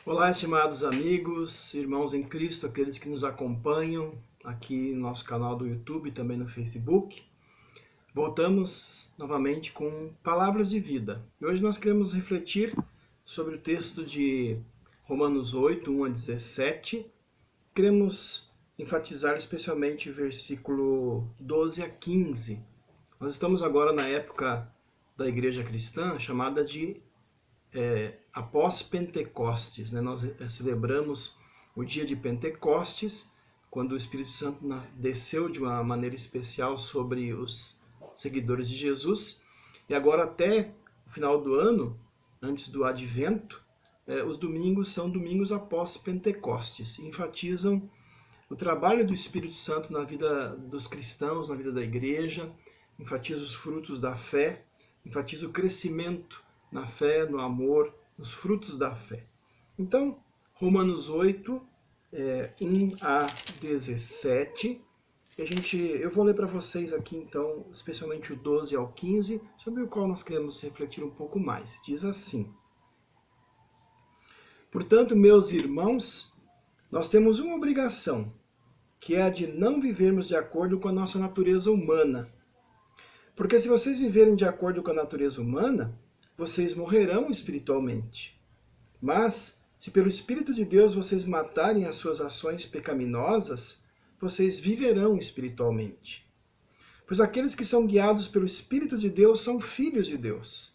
Olá, estimados amigos, irmãos em Cristo, aqueles que nos acompanham aqui no nosso canal do YouTube e também no Facebook. Voltamos novamente com Palavras de Vida. E hoje nós queremos refletir sobre o texto de Romanos 8, 1 a 17. Queremos enfatizar especialmente o versículo 12 a 15. Nós estamos agora na época da igreja cristã chamada de após Pentecostes, né? Nós celebramos o dia de Pentecostes, quando o Espírito Santo desceu de uma maneira especial sobre os seguidores de Jesus, e agora até o final do ano, antes do Advento, os domingos são domingos após Pentecostes, e enfatizam o trabalho do Espírito Santo na vida dos cristãos, na vida da igreja, enfatiza os frutos da fé, enfatiza o crescimento na fé, no amor, nos frutos da fé. Então, Romanos 8, 1 a 17, eu vou ler para vocês aqui, então, especialmente o 12 ao 15, sobre o qual nós queremos refletir um pouco mais. Diz assim: Portanto, meus irmãos, nós temos uma obrigação, que é a de não vivermos de acordo com a nossa natureza humana. Porque se vocês viverem de acordo com a natureza humana, vocês morrerão espiritualmente. Mas, se pelo Espírito de Deus vocês matarem as suas ações pecaminosas, vocês viverão espiritualmente. Pois aqueles que são guiados pelo Espírito de Deus são filhos de Deus.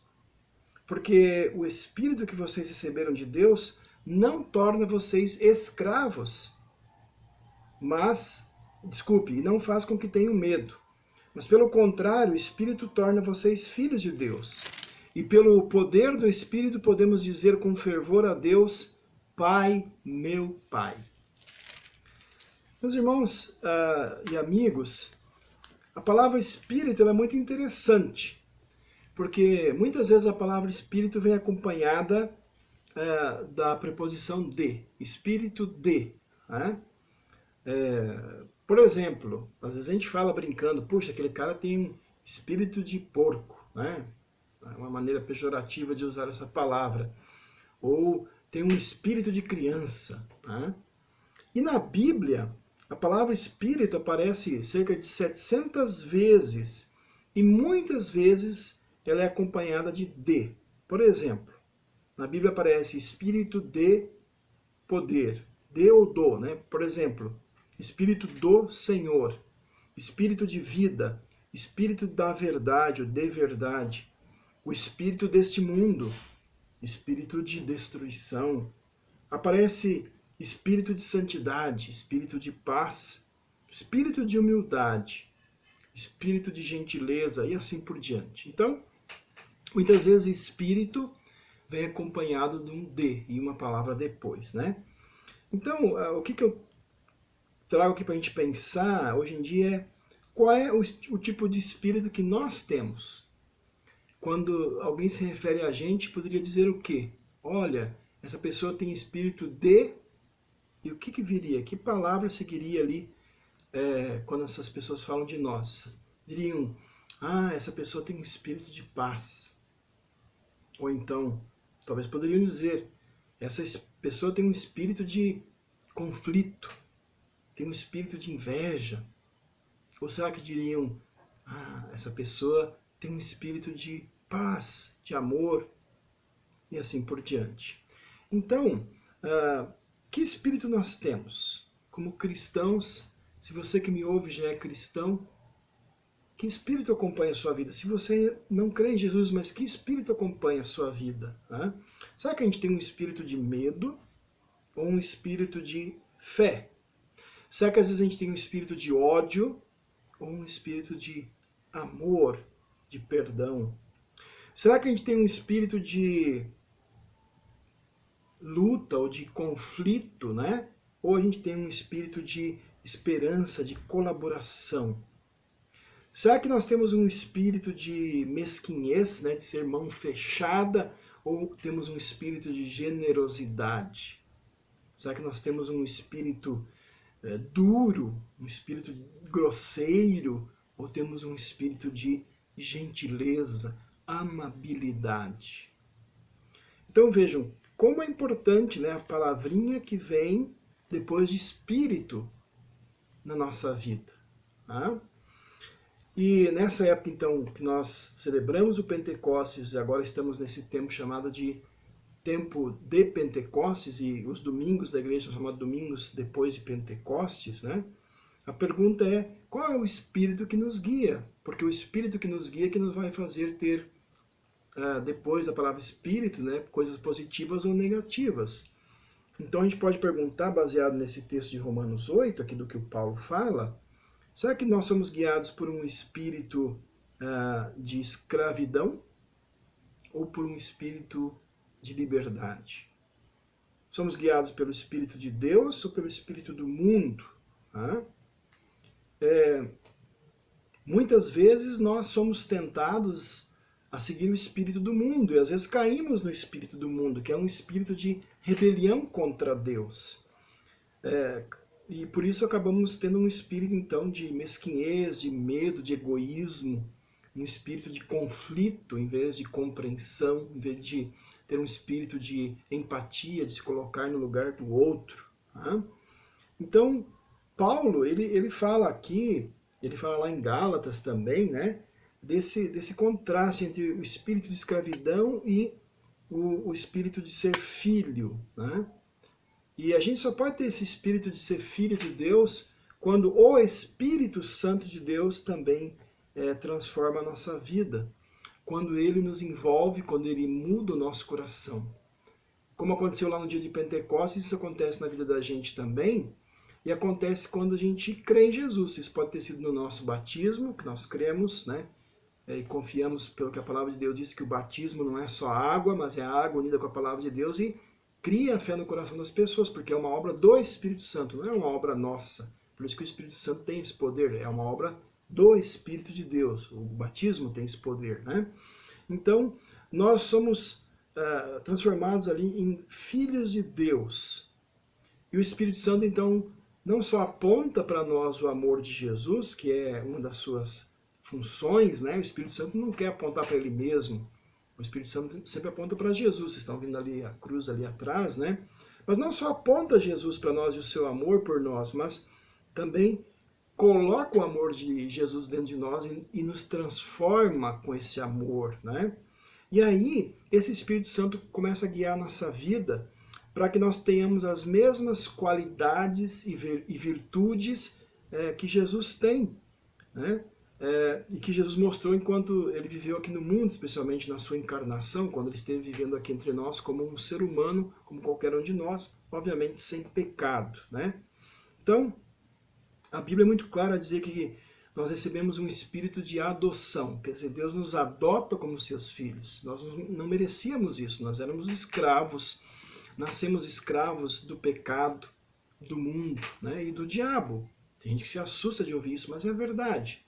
Porque o Espírito que vocês receberam de Deus não torna vocês escravos, e não faz com que tenham medo. Mas pelo contrário, o Espírito torna vocês filhos de Deus. E pelo poder do Espírito podemos dizer com fervor a Deus, Pai, meu Pai. Meus irmãos e amigos, a palavra Espírito é muito interessante, porque muitas vezes a palavra Espírito vem acompanhada da preposição de, Espírito de. Né? Por exemplo, às vezes a gente fala brincando, puxa, aquele cara tem um espírito de porco, né? É uma maneira pejorativa de usar essa palavra. Ou tem um espírito de criança. Né? E na Bíblia, a palavra espírito aparece cerca de 700 vezes. E muitas vezes ela é acompanhada de. Por exemplo, na Bíblia aparece espírito de poder. De ou do, né? Por exemplo, Espírito do Senhor, Espírito de vida, Espírito da verdade, ou de verdade, o Espírito deste mundo, Espírito de destruição. Aparece Espírito de santidade, Espírito de paz, Espírito de humildade, Espírito de gentileza e assim por diante. Então, muitas vezes Espírito vem acompanhado de um de e uma palavra depois, né? Então, o que eu trago aqui para a gente pensar hoje em dia é qual é o tipo de espírito que nós temos. Quando alguém se refere a gente, poderia dizer o quê? Olha, essa pessoa tem espírito de... E o que viria? Que palavra seguiria ali quando essas pessoas falam de nós? Diriam, essa pessoa tem um espírito de paz. Ou então, talvez poderiam dizer, essa pessoa tem um espírito de conflito, tem um espírito de inveja. Ou será que diriam, essa pessoa tem um espírito de paz, de amor, e assim por diante. Então, que espírito nós temos? Como cristãos, se você que me ouve já é cristão, que espírito acompanha a sua vida? Se você não crê em Jesus, mas que espírito acompanha a sua vida? Né? Será que a gente tem um espírito de medo ou um espírito de fé? Será que às vezes a gente tem um espírito de ódio ou um espírito de amor, de perdão? Será que a gente tem um espírito de luta ou de conflito, né? Ou a gente tem um espírito de esperança, de colaboração? Será que nós temos um espírito de mesquinhez, né? De ser mão fechada, ou temos um espírito de generosidade? Será que nós temos um espírito duro, um espírito grosseiro, ou temos um espírito de gentileza, amabilidade? Então vejam, como é importante, né, a palavrinha que vem depois de espírito na nossa vida. Tá? E nessa época, então, que nós celebramos o Pentecostes, agora estamos nesse tempo chamado de tempo de Pentecostes, e os domingos da igreja são chamados domingos depois de Pentecostes, né? A pergunta é, qual é o Espírito que nos guia? Porque o Espírito que nos guia é que nos vai fazer ter, depois da palavra Espírito, né, coisas positivas ou negativas. Então a gente pode perguntar, baseado nesse texto de Romanos 8, aqui do que o Paulo fala, será que nós somos guiados por um espírito de escravidão ou por um espírito de liberdade? Somos guiados pelo Espírito de Deus ou pelo Espírito do mundo? Muitas vezes nós somos tentados a seguir o espírito do mundo, e às vezes caímos no espírito do mundo, que é um espírito de rebelião contra Deus. E por isso acabamos tendo um espírito, então, de mesquinhez, de medo, de egoísmo, um espírito de conflito, em vez de compreensão, em vez de ter um espírito de empatia, de se colocar no lugar do outro. Tá? Então, Paulo, ele fala aqui, ele fala lá em Gálatas também, né, desse contraste entre o espírito de escravidão e o espírito de ser filho. Né? E a gente só pode ter esse espírito de ser filho de Deus quando o Espírito Santo de Deus também transforma a nossa vida. Quando ele nos envolve, quando ele muda o nosso coração. Como aconteceu lá no dia de Pentecostes, isso acontece na vida da gente também, e acontece quando a gente crê em Jesus. Isso pode ter sido no nosso batismo, que nós cremos, né? E confiamos pelo que a palavra de Deus diz, que o batismo não é só água, mas é a água unida com a palavra de Deus, e cria a fé no coração das pessoas, porque é uma obra do Espírito Santo, não é uma obra nossa. Por isso que o Espírito Santo tem esse poder, é uma obra do Espírito de Deus. O batismo tem esse poder, né? Então, nós somos transformados ali em filhos de Deus. E o Espírito Santo, então, não só aponta para nós o amor de Jesus, que é uma das suas funções, né? O Espírito Santo não quer apontar para ele mesmo. O Espírito Santo sempre aponta para Jesus. Vocês estão vendo ali a cruz ali atrás, né? Mas não só aponta Jesus para nós e o seu amor por nós, mas também coloca o amor de Jesus dentro de nós e nos transforma com esse amor, né? E aí, esse Espírito Santo começa a guiar a nossa vida para que nós tenhamos as mesmas qualidades e virtudes que Jesus tem, né? E que Jesus mostrou enquanto ele viveu aqui no mundo, especialmente na sua encarnação, quando ele esteve vivendo aqui entre nós como um ser humano, como qualquer um de nós, obviamente sem pecado, né? Então, a Bíblia é muito clara a dizer que nós recebemos um espírito de adoção, quer dizer, Deus nos adota como seus filhos. Nós não merecíamos isso, nós éramos escravos, nascemos escravos do pecado, do mundo, né, e do diabo. Tem gente que se assusta de ouvir isso, mas é verdade.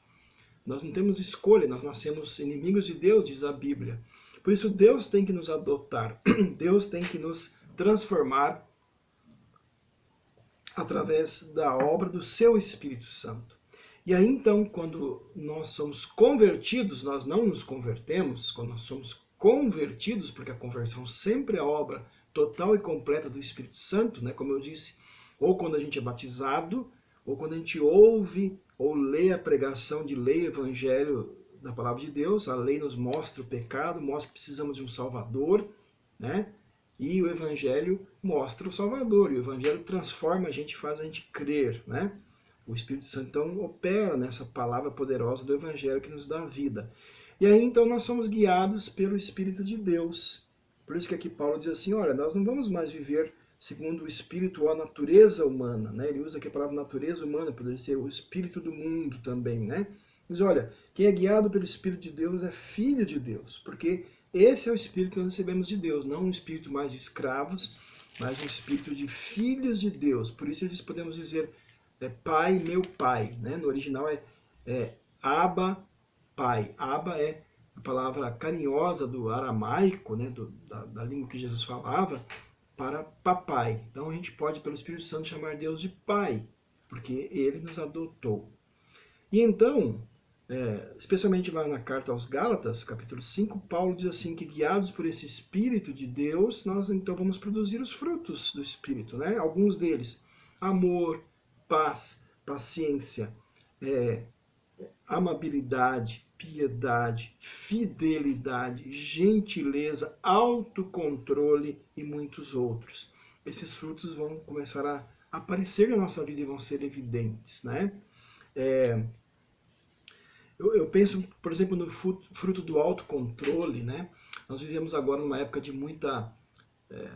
Nós não temos escolha, nós nascemos inimigos de Deus, diz a Bíblia. Por isso Deus tem que nos adotar, Deus tem que nos transformar através da obra do seu Espírito Santo. E aí então, quando nós somos convertidos, nós não nos convertemos, quando nós somos convertidos, porque a conversão sempre é obra total e completa do Espírito Santo, né? Como eu disse, ou quando a gente é batizado, ou quando a gente ouve ou lê a pregação de lei, o evangelho da palavra de Deus, a lei nos mostra o pecado, mostra que precisamos de um Salvador, né? E o evangelho mostra o Salvador, e o evangelho transforma a gente, faz a gente crer, né? O Espírito Santo, então, opera nessa palavra poderosa do Evangelho que nos dá vida. E aí, então, nós somos guiados pelo Espírito de Deus. Por isso que aqui Paulo diz assim, olha, nós não vamos mais viver segundo o Espírito ou a natureza humana, né? Ele usa aqui a palavra natureza humana, poderia ser o Espírito do mundo também, né? Mas olha, quem é guiado pelo Espírito de Deus é filho de Deus, porque esse é o Espírito que nós recebemos de Deus, não um Espírito mais de escravos, mas um Espírito de filhos de Deus. Por isso eles podemos dizer Pai, meu Pai, né? No original é Abba, Pai. Abba é a palavra carinhosa do aramaico, né? Da língua que Jesus falava, para papai. Então a gente pode, pelo Espírito Santo, chamar Deus de Pai, porque ele nos adotou. E então, especialmente lá na carta aos Gálatas, capítulo 5, Paulo diz assim que guiados por esse Espírito de Deus, nós então vamos produzir os frutos do Espírito, né? Alguns deles: amor, paz, paciência, amabilidade, piedade, fidelidade, gentileza, autocontrole e muitos outros. Esses frutos vão começar a aparecer na nossa vida e vão ser evidentes, né? Eu penso, por exemplo, no fruto do autocontrole, né? Nós vivemos agora numa época de muita,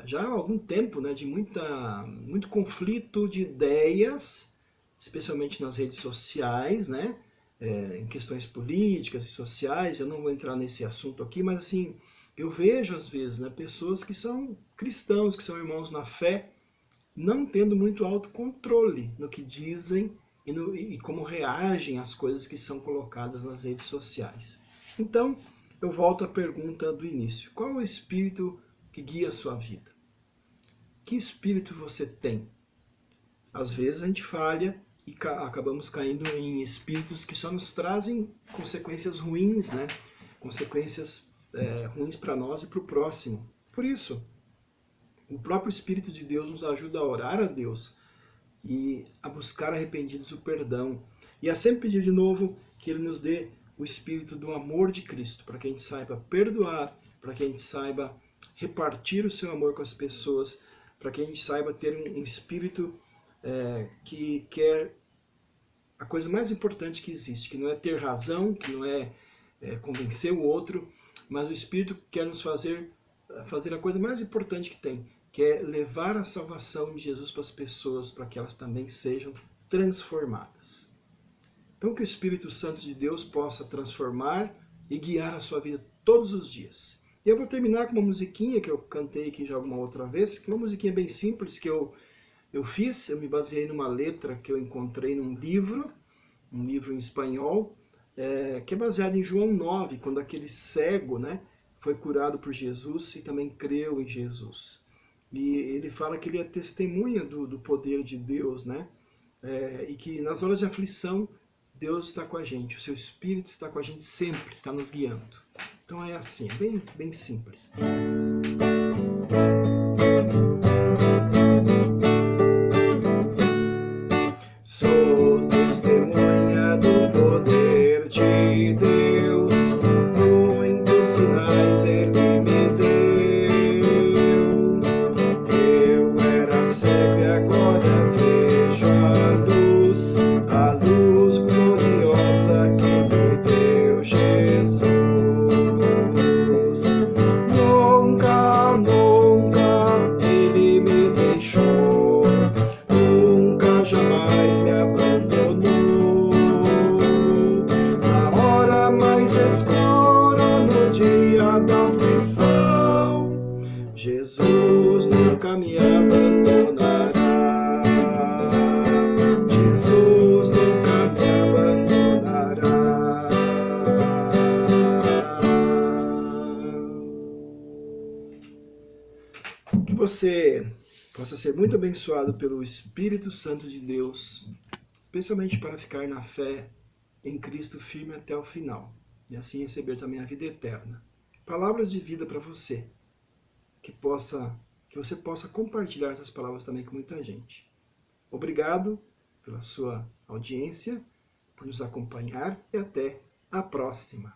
já há algum tempo, né, de muito conflito de ideias, especialmente nas redes sociais, né? Em questões políticas e sociais. Eu não vou entrar nesse assunto aqui, mas assim, eu vejo às vezes, né, pessoas que são cristãos, que são irmãos na fé, não tendo muito autocontrole no que dizem e como reagem às coisas que são colocadas nas redes sociais. Então, eu volto à pergunta do início. Qual é o espírito que guia a sua vida? Que espírito você tem? Às vezes a gente falha e acabamos caindo em espíritos que só nos trazem consequências ruins, né? Consequências ruins para nós e para o próximo. Por isso, o próprio Espírito de Deus nos ajuda a orar a Deus e a buscar arrependidos o perdão. E a sempre pedir de novo que Ele nos dê o Espírito do amor de Cristo, para que a gente saiba perdoar, para que a gente saiba repartir o seu amor com as pessoas, para que a gente saiba ter um Espírito que quer a coisa mais importante que existe, que não é ter razão, que não é convencer o outro, mas o Espírito quer nos fazer a coisa mais importante que tem, que é levar a salvação de Jesus para as pessoas, para que elas também sejam transformadas. Então que o Espírito Santo de Deus possa transformar e guiar a sua vida todos os dias. E eu vou terminar com uma musiquinha que eu cantei aqui já alguma outra vez, que é uma musiquinha bem simples que eu fiz. Eu me baseei numa letra que eu encontrei num livro em espanhol, que é baseado em João 9, quando aquele cego, né, foi curado por Jesus e também creu em Jesus. E ele fala que ele é testemunha do poder de Deus, né? E que nas horas de aflição, Deus está com a gente, o seu Espírito está com a gente sempre, está nos guiando. Então é assim, é bem, bem simples. Sou testemunha do poder de Deus, muitos sinais Ele me deu. Eu era cego e agora vejo a luz gloriosa que me deu Jesus. Nunca, nunca Ele me deixou, nunca, jamais me abandonou. Na hora mais escura, no dia da aflição, Jesus nunca me abandonará. Jesus nunca me abandonará. Que você possa ser muito abençoado pelo Espírito Santo de Deus, especialmente para ficar na fé em Cristo firme até o final, e assim receber também a vida eterna. Palavras de vida para você, que você possa compartilhar essas palavras também com muita gente. Obrigado pela sua audiência, por nos acompanhar e até a próxima.